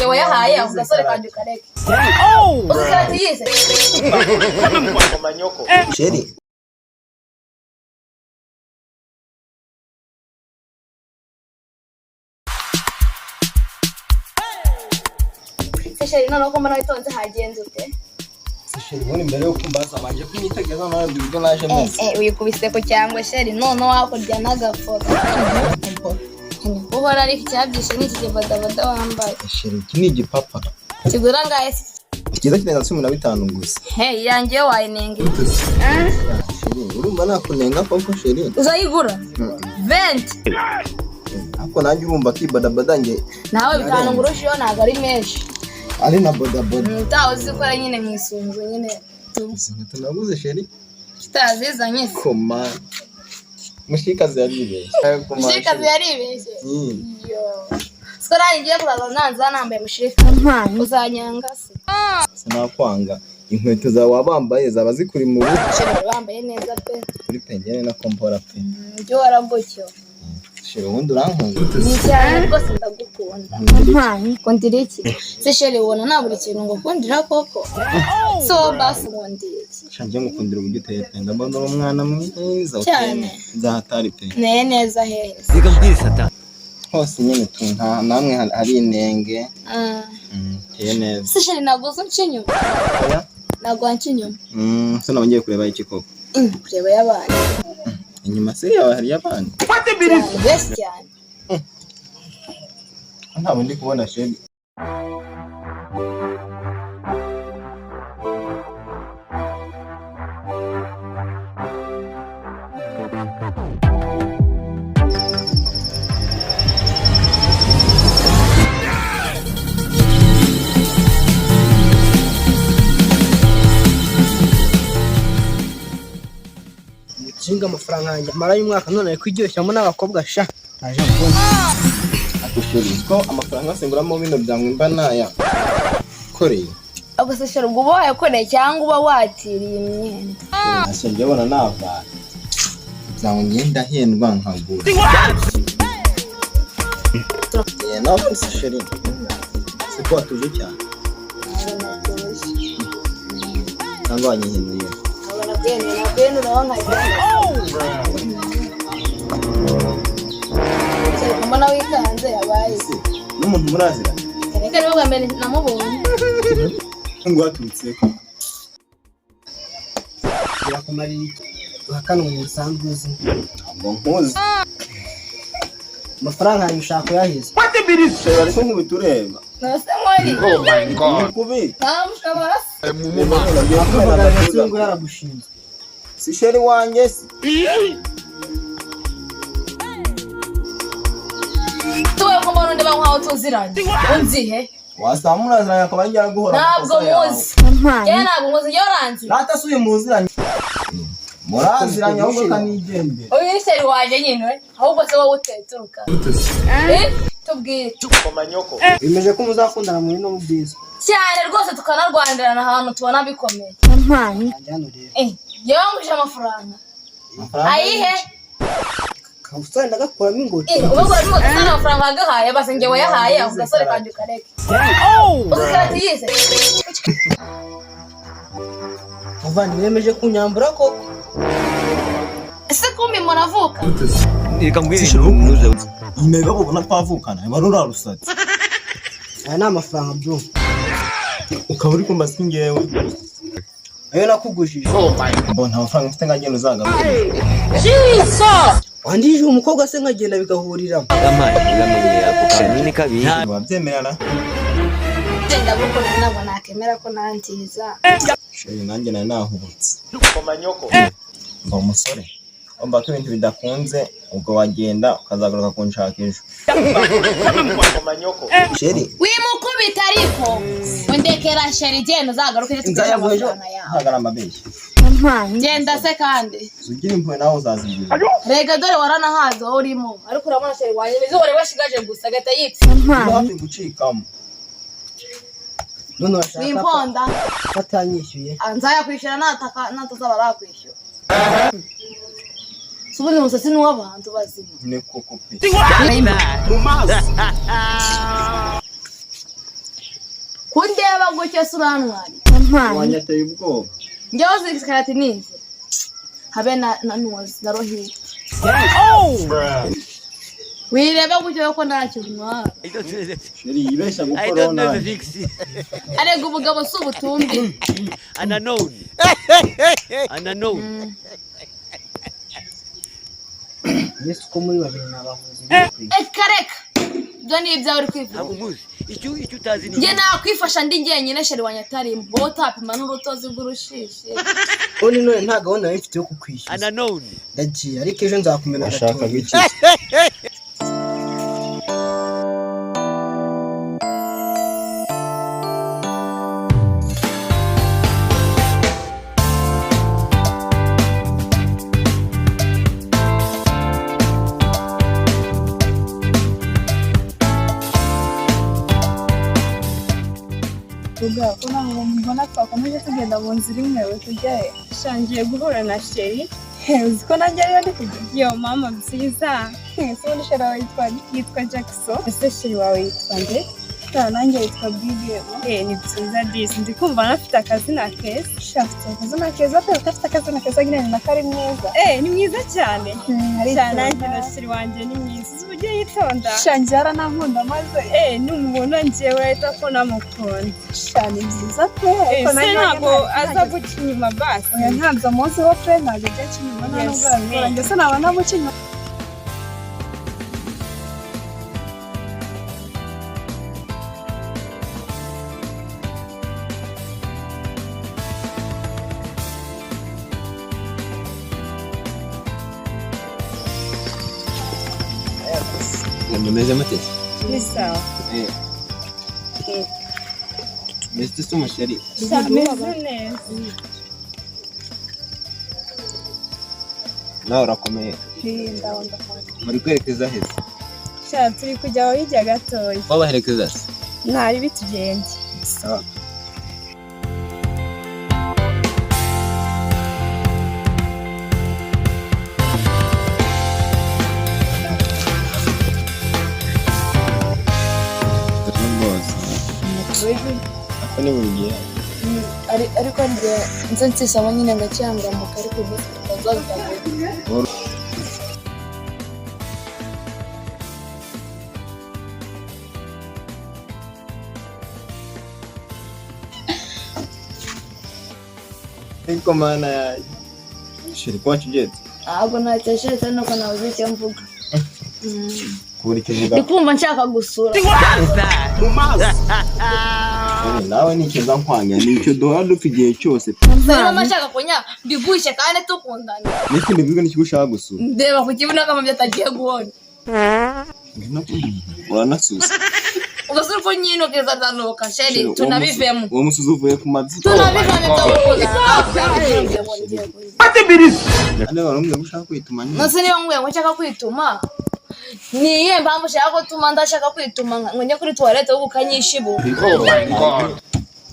wayahaye ugasore kandi ukareke. Uzikarati yize. Sheri. Sheri none ko mbona witonze hagenze ute? Sheri wone mbere yo kumbaza manje kunyitegeza nawe bibyo naje meze. Uyikubise ko cyangwa Sheri none wakurya nagafoto. Uhora ari cyabyishe n'iki kibadabada wambaye. Sheri iki ni igipapa. Kigura ngahe? Kiza kitenga 15 gusa. Hey yanjye wayinenge. Urumva nakunenga koko Sheri. Uzayigura? 20. Ako nanjye urumva kibadabada nge. Nawe bitanu ngurushiyo naga ari menshi. Ali na bodaboda. Mtaho zikora nyine mwisunzu nyine. Tunaguze Sheri. Kitazizanye. Koma. Mushikazi yaribeshye. Mushikazi yaribeshye. Yo. Sikora ngiye kulaza nanza nambaye mushika. Uzanyanga se. Sinakwanga. Inkweto za wabambaye zaba zikuri mu rugo. Sheri bambaye neza pe. Kuri pengene na kompora pe. Byo waragocyo. Sheri wundi urankunda. Ni cyane rwose ndagukunda. Kundira iki? Se Sheri wona naburi kintu ngo kundira koko. So basi wondire iki? Shanje ngukundira uburyo uteye pe. Ndabona umwana mwiza cyane. Nzahatari pe. Neza heza. Ziga mbwisata. Hose nyine tunta namwe hari inenge. Teye neza. Se Sheri naguze nshinyo. Oya. Nagwa nshinyo. So nabagiye kureba iki koko. Kureba yabana. Inyuma se yawe hari yabana. Best cyane. Ntabwo ndi kubona Sheri. Jinga amafaranga yanjye mara y'umwaka none ari kwiryoshya n'abakobwa sha naje mbona Sheri ko amafaranga asenguramo bino byangwe mba naya koreye. Abo Sheri ubwo wayakoreye cyangwa uba watiriye imyenda. Ase ndabona nava. Byangwe ngenda hendwa nkagura. Nawe se Sheri. Siko atuje cyane. Nangwa wanyihenuye. Nabenu naona mbona wikanze yabaye N'umuntu murazira. Reka nibo bwambere namubonye. Ngo atutseko. birakumarira iki uhakana mu musanzu uzi Ngo nkuzi. amafaranga yanjye ushaka yaheze. Sheri ariko nkubitureba. Nase mwari. Oh my god. Kubi. Namushobora. Akavuga ngo yaragushinze. Si Sheri wanjye se. Tuwe ko mbona ndeba nkaho tuziranye. Unzihe? Wasamura akaba njya guhora. Ntabwo muzi. Ye ntabwo muzi yoranze. Rata suye muziranye. Muraziranye ahubwo kanigende. Oyi ni Sheri waje nyine. Ahubwo se wowe uteturuka. Tubwire. Komanyoko. Bimeje ko muzakundana muri no bwiza. Cyane rwose tukanarwandirana ahantu tubona bikomeye. Ajyano rero. Yonguje amafaranga. Ayihe? Kawusanga ndagakuramo ingoti. Ubwo arimo gusana amafaranga agahaye base nge wayahaye ugasore kandi ukareke. Uzikarati yize. Avandi nemeje kunyambura koko. Ese kumbi muravuka? Reka mbwire nuze. Imebe ubona twavukana barura rusatse. Aya ni amafaranga byo. Ukaba uri kumbaza ngewe. Ayo nakugujije. Mbona amafaranga mfite ngagenda uzagaruka. Wandije umukobwa se nkagenda bigahurira. Amabuye yako kanini kabi. Wabyemerana? Genda gukora nabo nakemera ko nantiza. Sheri nanjye nahubutse. Komanyoko. Mba umusore. Umva ko ibintu bidakunze ubwo wagenda ukazagaruka kunshaka ejo. Komanyoko. Sheri. Wimukubita ariko. Wendekera Sheri genda uzagaruke Nzayabwo ejo. Hagara amabeshyi. Genda se kandi. Ugira impuhwe nawe uzazigira. Rega dore waranahaze wowe urimo. Ariko urabona Sheri wanjye izuba ribashigaje gusa gata yipfa. Hafi gucikamo. None washaka. Wimponda. Batanyishyuye. Anzaya kwishyura natazaba rakwishyura. Subuni musasi n'uwabantu bazima. Ne koko pe. buke suranwari wanyateye ubwoba njyewe zikarati nize habe na nuwazi na rohit wirebe gutyo ko ntacyo ntwara sheri yibesha I gukora don't know the nabi fix. arega ubugabo si ubutumbi Unknown. Unknown. Yesu ko muri babiri nabavuze kareka ibyo ni ibyawe uri kwivuga Hakumuzi. Icyo utazi ni. njye nakwifasha ndi njyenyine sheri wanyatari wowe utapima n'urutozi rw'urushishi Oni none nta gahunda mfite yo kukwishyuza Unknown. ndagiye ariko ejo nzakumena ashaka biki ko ntabwo mbona twakomeje tugenda mu nzira imwe we tujyayo shangiye guhura na sheri uzi ko nanjye ariyo ndi kujya yo mama byiza ese ubundi sheri wawe yitwa Jackson ese sheri wawe yitwa nde nanjye yitwa Bigemo ni byiza disi ndi kumva anafite akazina keza shafite akazina keza pe afite akazina keza nyine na kari mwiza ni mwiza cyane nanjye na sheri wanjye ni mwiza ujye yitonda shangiye aranankunda maze numubona njyewe ahita ko namukunda shani byiza pe ese ntabwo aza guca inyuma basi oya ntabwo munsi wo pe ntabwo ajya aca inyuma ntabwo arakora ndetse naba namuca inyuma mumeze mute ni sawa meze sumu sheri meze neza nawe urakomeye ndabona muri kwerekeza heza sha turi kujya aho hirya gatoya wabaherekeza se ntari bitugende so ako ni buri gihe ariko njye nze nsishamo nyine ngacyangamuka ariko ntazabigabanya ariko mana yaje sheri ko wacugetse ntabwo nacyashetse nuko nabuze icyo mvuga kubura icyo uvuga ndi kumva nshaka gusura nawe nikiza nkwanya nicyo duhora dupfa igihe cyose mama ashaka kunya mbiguhishe kandi tukundana niki ndibwirwa n'iki ushaka gusura ndeba ku kibuno akamabyi atagiye guhona uranasusa ugasura ko nyine ukeza zanuka sheri tunabivemo uwo musuzi uvuye ku mabyi tunabivemo ane warumwe gushaka kwituma nyine nase niyo nguye ngo nshaka kwituma niye mpamvu ushaka ko tuma ndashaka kwituma ngo njye kuri toilette ubu kanyishibu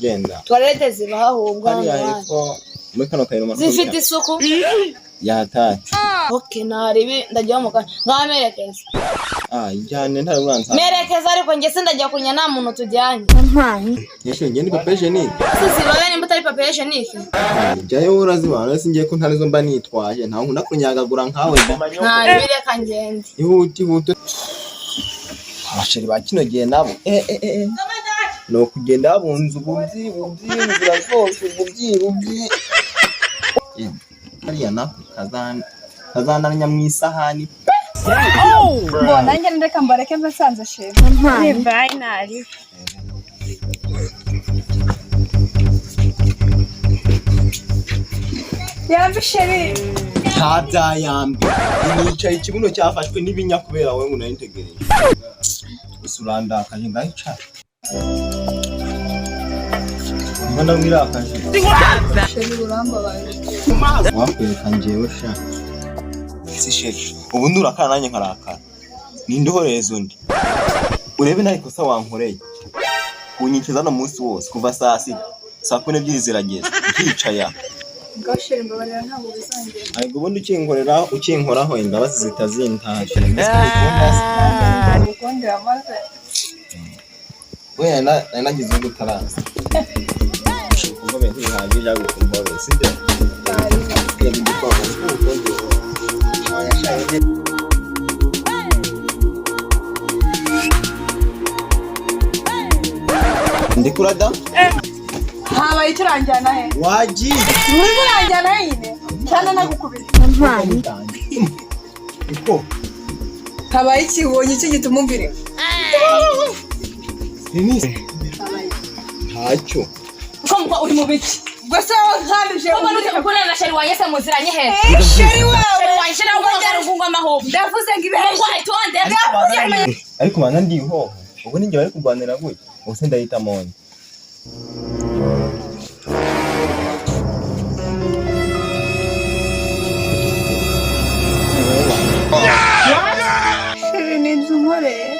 genda toilette ziba ahubwo ariko muri kano kayiro zifite isuku yatati okay naribi ndajya mu kana ngamerekeza ijyane ntari uransa merekeza ariko njye sindajya kunya nta muntu tujyanye yeshe ngende papeje ni sizibaye nimba utari papeje niki jyayo urazibana ese ngiye ko ntarizo mba nitwaje nta nkunda kunyagagura nkawe ntari bireka ngende ihute abasheri ba kino gihe nabo no kugenda babunza ububyi inzira zose ububyi hariya nako kazananya mu isahani mbona nanjye ndeka mbareke mbasanze sheri bye nari yambi sheri ntabyayambi nicaye ikibuno cyafashwe n'ibinya kubera wowe ngo nayintegereje usurandakaje ndahicara mbona wirakaje sheri urambabaye wakwereka njyewe sha si sheri ubu ndurakara nanjye nkarakara ninde uhoreza undi urebe nawe ikosa wankoreye kunyikiza no munsi wose kuva saa sita saa kumi n'ebyiri zirageze ukicaya gasheri mbabarira ntabwo bizongera ariko ubundi ukinkoraho imbabazi zitazintaje ukundira maze we nagize ubwo utaraza Kumbe ntihagije gukumbora sibyo? Yego ndikwaga kuko ndikurada habaye ikiranjyana he wagiye muri muranjyana he nyine cyane nagukubita ntwari iko habaye ikibonye cyo gituma umvira ni ntacyo kumva uri mu biki gusa nkabije Mbona na sheri wanyese muziranye he? sheri wawe Wanyese nawe ugarugungwa amahobo. ndavuze ngo ibe ariko bana ndiho ubwo ninjye bari kurwanira gutya ubuse ndahita monde sheri ni inzu nkoreye